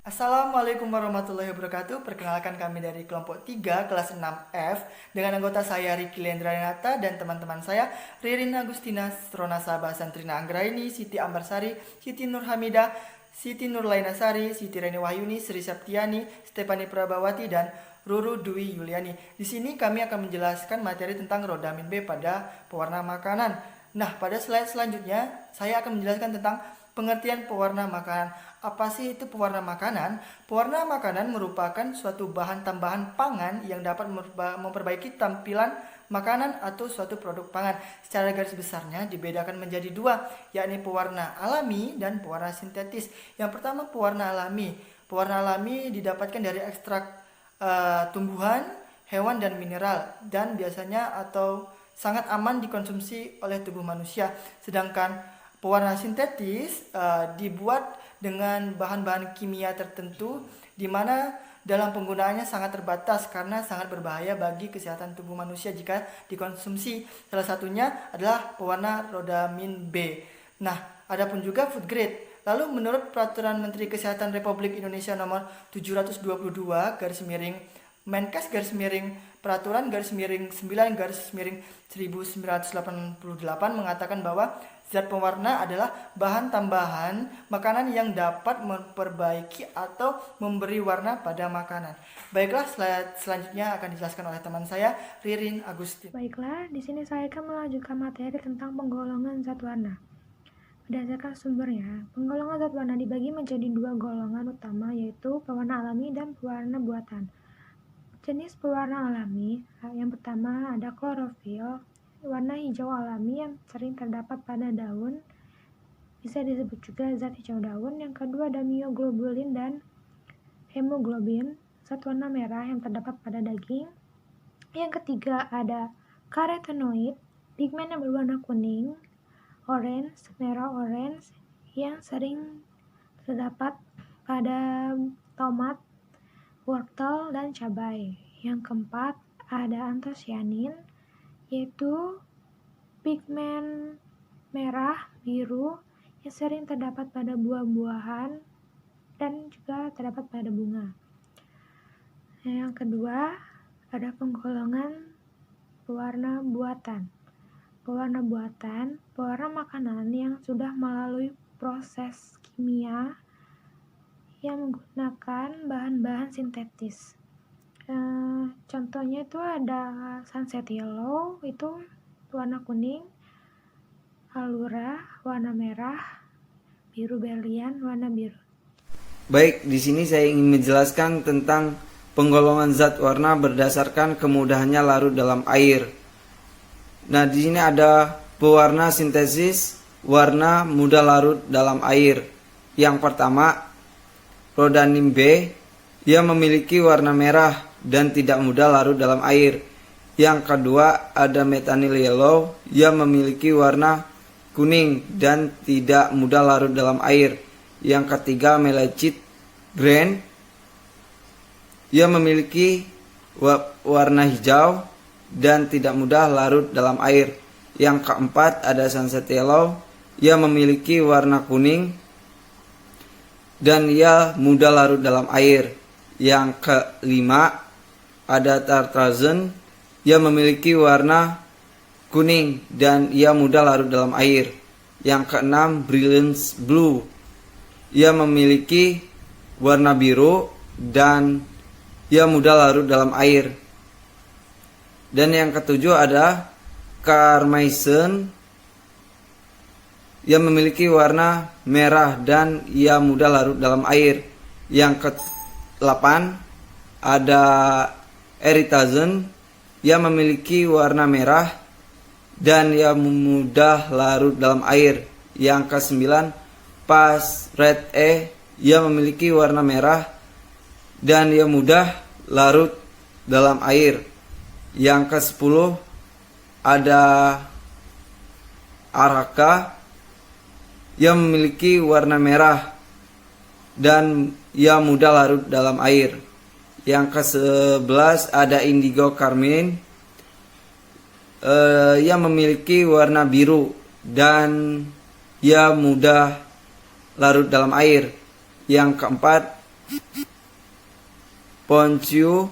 Assalamualaikum warahmatullahi wabarakatuh. Perkenalkan kami dari kelompok 3 kelas 6F dengan anggota saya Riki Lendranata dan teman-teman saya Ririn Agustina, Strona Sabah, Santrina Anggraini, Siti Ambarsari, Siti Nurhamidah, Siti Nurlainasari, Siti Reni Wahyuni, Sri Septiani, Stefani Prabawati, dan Ruru Dwi Yuliani. Di sini kami akan menjelaskan materi tentang rodamin B pada pewarna makanan. Nah, pada slide selanjutnya saya akan menjelaskan tentang pengertian pewarna makanan. Apa sih itu pewarna makanan? Pewarna makanan merupakan suatu bahan tambahan pangan yang dapat memperbaiki tampilan makanan atau suatu produk pangan. Secara garis besarnya dibedakan menjadi dua, yakni pewarna alami dan pewarna sintetis. Yang pertama, pewarna alami. Pewarna alami didapatkan dari ekstrak tumbuhan, hewan, dan mineral, dan biasanya atau sangat aman dikonsumsi oleh tubuh manusia. Sedangkan pewarna sintetis dibuat dengan bahan-bahan kimia tertentu di mana dalam penggunaannya sangat terbatas karena sangat berbahaya bagi kesehatan tubuh manusia jika dikonsumsi. Salah satunya adalah pewarna rodamin B. Nah, ada pun juga food grade. Lalu menurut Peraturan Menteri Kesehatan Republik Indonesia nomor 722 garis miring Menkes garis miring Peraturan garis miring 9 garis miring 1988 mengatakan bahwa zat pewarna adalah bahan tambahan makanan yang dapat memperbaiki atau memberi warna pada makanan. Baiklah, slide selanjutnya akan dijelaskan oleh teman saya, Ririn Agustin. Baiklah, di sini saya akan melanjutkan materi tentang penggolongan zat warna. Berdasarkan sumbernya, penggolongan zat warna dibagi menjadi dua golongan utama, yaitu pewarna alami dan pewarna buatan. Jenis pewarna alami, yang pertama ada klorofil, warna hijau alami yang sering terdapat pada daun, bisa disebut juga zat hijau daun. Yang kedua ada mioglobulin dan hemoglobin, zat warna merah yang terdapat pada daging. Yang ketiga ada karotenoid, pigmen yang berwarna kuning, orange, merah orange, yang sering terdapat pada tomat, wortel, dan cabai. Yang keempat ada antosianin, yaitu pigmen merah biru yang sering terdapat pada buah-buahan dan juga terdapat pada bunga. Yang kedua ada penggolongan pewarna buatan. Pewarna buatan, pewarna makanan yang sudah melalui proses kimia yang menggunakan bahan-bahan sintetis. Contohnya itu ada sunset yellow, itu warna kuning, alura warna merah, biru berlian warna biru. Baik, di sini saya ingin menjelaskan tentang penggolongan zat warna berdasarkan kemudahannya larut dalam air. Nah, di sini ada pewarna sintesis, warna mudah larut dalam air. Yang pertama, rodamin B, ia memiliki warna merah dan tidak mudah larut dalam air. Yang kedua, ada methyl yellow, ia memiliki warna kuning dan tidak mudah larut dalam air. Yang ketiga, melachit green, ia memiliki warna hijau dan tidak mudah larut dalam air. Yang keempat ada sunset yellow, ia memiliki warna kuning dan ia mudah larut dalam air. Yang kelima ada tartrazine, ia memiliki warna kuning dan ia mudah larut dalam air. Yang keenam brilliance blue, ia memiliki warna biru dan ia mudah larut dalam air. Dan yang ketujuh ada carmine, ia memiliki warna merah dan ia mudah larut dalam air. Yang ke-8 ada erythritazine, ia memiliki warna merah dan ia mudah larut dalam air. Yang ke-9 pas red E, ia memiliki warna merah dan ia mudah larut dalam air. Yang ke-10 ada araka, ia memiliki warna merah dan ia mudah larut dalam air. Yang ke-11 ada indigo carmine, ia memiliki warna biru dan ia mudah larut dalam air. Yang keempat Ponciu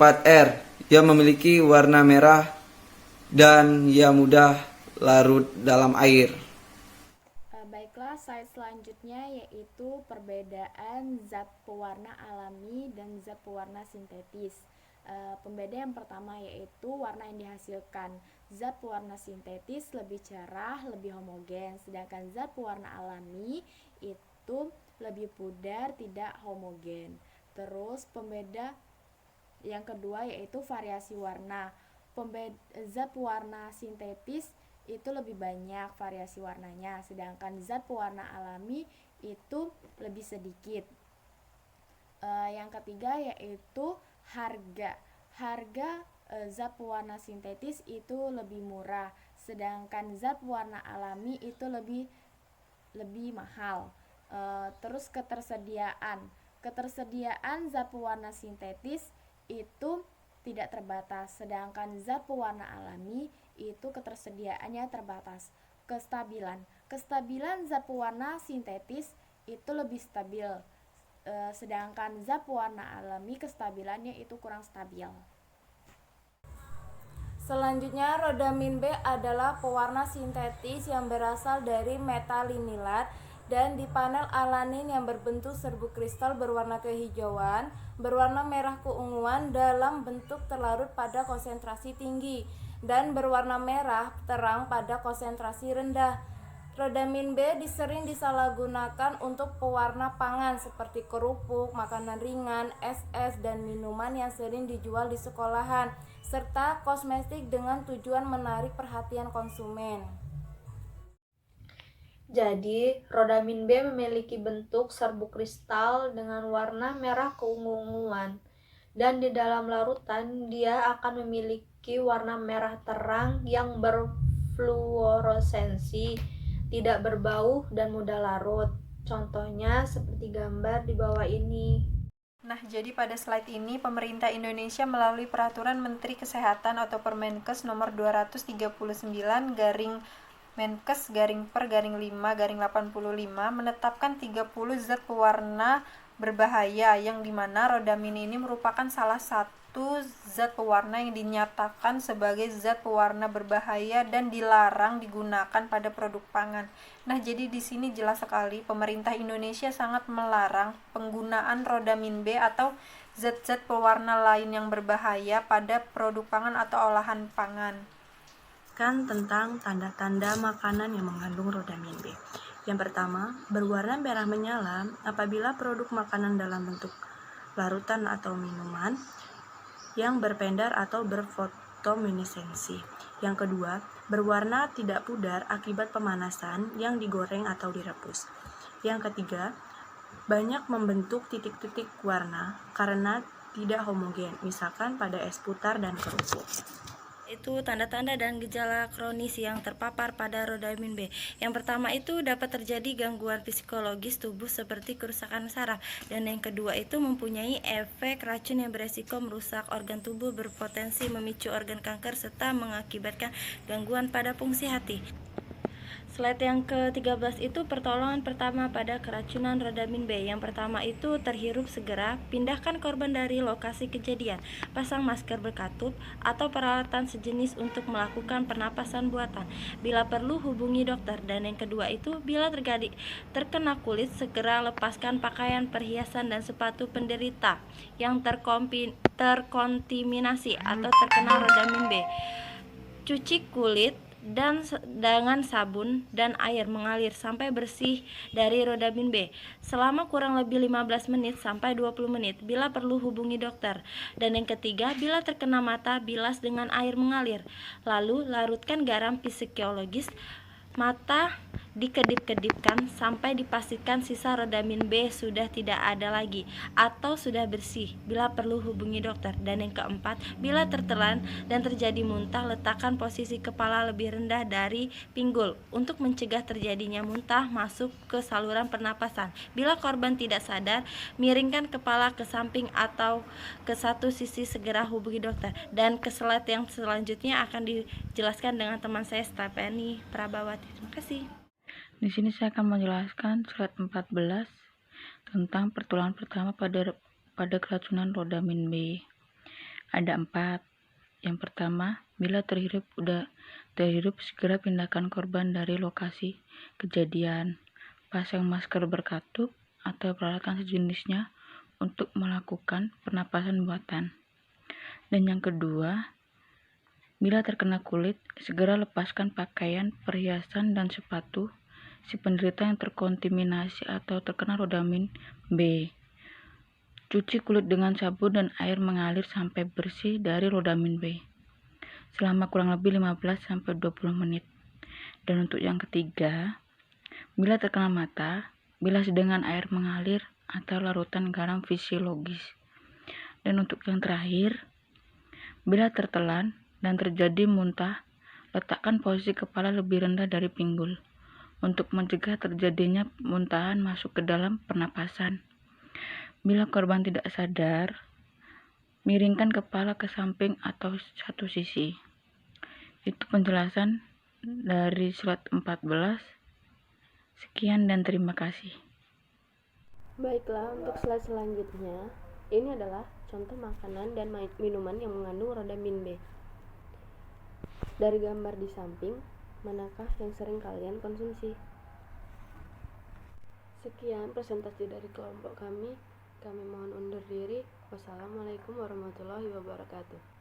4R yang memiliki warna merah dan yang mudah larut dalam air. Baiklah, slide selanjutnya yaitu perbedaan zat pewarna alami dan zat pewarna sintetis. Pembeda yang pertama yaitu warna yang dihasilkan. Zat pewarna sintetis lebih cerah, lebih homogen, sedangkan zat pewarna alami itu lebih pudar, tidak homogen. Terus pembeda yang kedua yaitu variasi warna. Zat pewarna sintetis itu lebih banyak variasi warnanya, sedangkan zat pewarna alami itu lebih sedikit. Yang ketiga yaitu harga. Harga zat pewarna sintetis itu lebih murah, sedangkan zat pewarna alami itu lebih mahal. Terus ketersediaan zat pewarna sintetis itu tidak terbatas, sedangkan zat pewarna alami itu ketersediaannya terbatas. Kestabilan zat pewarna sintetis itu lebih stabil, sedangkan zat pewarna alami kestabilannya itu kurang stabil. Selanjutnya, rodamin B adalah pewarna sintetis yang berasal dari metalinilat dan di panel alanin yang berbentuk serbuk kristal berwarna kehijauan, berwarna merah keunguan dalam bentuk terlarut pada konsentrasi tinggi, dan berwarna merah terang pada konsentrasi rendah. Rodamin B sering disalahgunakan untuk pewarna pangan seperti kerupuk, makanan ringan, es, dan minuman yang sering dijual di sekolahan, serta kosmetik dengan tujuan menarik perhatian konsumen. Jadi, rodamin B memiliki bentuk serbuk kristal dengan warna merah keungu-unguan, dan di dalam larutan dia akan memiliki warna merah terang yang berfluoresensi, tidak berbau, dan mudah larut. Contohnya seperti gambar di bawah ini. Nah, jadi pada slide ini pemerintah Indonesia melalui Peraturan Menteri Kesehatan atau Permenkes nomor 239/Menkes/Per/5/85 menetapkan 30 zat pewarna berbahaya yang dimana rodamin ini merupakan salah satu zat pewarna yang dinyatakan sebagai zat pewarna berbahaya dan dilarang digunakan pada produk pangan. Nah, jadi di sini jelas sekali pemerintah Indonesia sangat melarang penggunaan rodamin B atau zat-zat pewarna lain yang berbahaya pada produk pangan atau olahan pangan. Tentang tanda-tanda makanan yang mengandung rodamin B. Yang pertama, berwarna merah menyala apabila produk makanan dalam bentuk larutan atau minuman yang berpendar atau berfotominesensi. Yang kedua, berwarna tidak pudar akibat pemanasan yang digoreng atau direbus. Yang ketiga, banyak membentuk titik-titik warna karena tidak homogen, misalkan pada es putar dan kerupuk. Itu tanda-tanda dan gejala kronis yang terpapar pada rodamin B. Yang pertama itu dapat terjadi gangguan psikologis tubuh seperti kerusakan saraf, dan yang kedua itu mempunyai efek racun yang beresiko merusak organ tubuh, berpotensi memicu organ kanker serta mengakibatkan gangguan pada fungsi hati. Slide yang ke-13 itu pertolongan pertama pada keracunan rodamin B. Yang pertama itu terhirup segera, pindahkan korban dari lokasi kejadian, pasang masker berkatup atau peralatan sejenis untuk melakukan pernapasan buatan. Bila perlu hubungi dokter. Dan yang kedua itu bila terkena kulit, segera lepaskan pakaian, perhiasan, dan sepatu penderita yang terkontaminasi atau terkena rodamin B. Cuci kulit dan dengan sabun dan air mengalir sampai bersih dari rodamin B selama kurang lebih 15 menit sampai 20 menit. Bila perlu hubungi dokter. Dan yang ketiga, bila terkena mata, bilas dengan air mengalir. Lalu larutkan garam psikologis. Mata dikedip-kedipkan sampai dipastikan sisa rodamin B sudah tidak ada lagi atau sudah bersih. Bila perlu hubungi dokter. Dan yang keempat, bila tertelan dan terjadi muntah, letakkan posisi kepala lebih rendah dari pinggul untuk mencegah terjadinya muntah masuk ke saluran pernapasan. Bila korban tidak sadar, miringkan kepala ke samping atau ke satu sisi, segera hubungi dokter. Dan ke slide yang selanjutnya akan dijelaskan dengan teman saya Stephanie Prabawati. Terima kasih. Di sini saya akan menjelaskan slide 14 tentang pertolongan pertama pada keracunan rodamin B. Ada 4. Yang pertama, bila terhirup segera pindahkan korban dari lokasi kejadian. Pasang masker berkatup atau peralatan sejenisnya untuk melakukan pernapasan buatan. Dan yang kedua, bila terkena kulit, segera lepaskan pakaian, perhiasan, dan sepatu si penderita yang terkontaminasi atau terkena rodamin B. Cuci kulit dengan sabun dan air mengalir sampai bersih dari rodamin B selama kurang lebih 15-20 menit. Dan untuk yang ketiga, bila terkena mata, bilas dengan air mengalir atau larutan garam fisiologis. Dan untuk yang terakhir, bila tertelan dan terjadi muntah, letakkan posisi kepala lebih rendah dari pinggul untuk mencegah terjadinya muntahan masuk ke dalam pernapasan. Bila korban tidak sadar, miringkan kepala ke samping atau satu sisi. Itu penjelasan dari slide 14. Sekian dan terima kasih. Baiklah, untuk slide selanjutnya, ini adalah contoh makanan dan minuman yang mengandung rodamin B. Dari gambar di samping, manakah yang sering kalian konsumsi? Sekian presentasi dari kelompok kami. Kami mohon undur diri. Wassalamualaikum warahmatullahi wabarakatuh.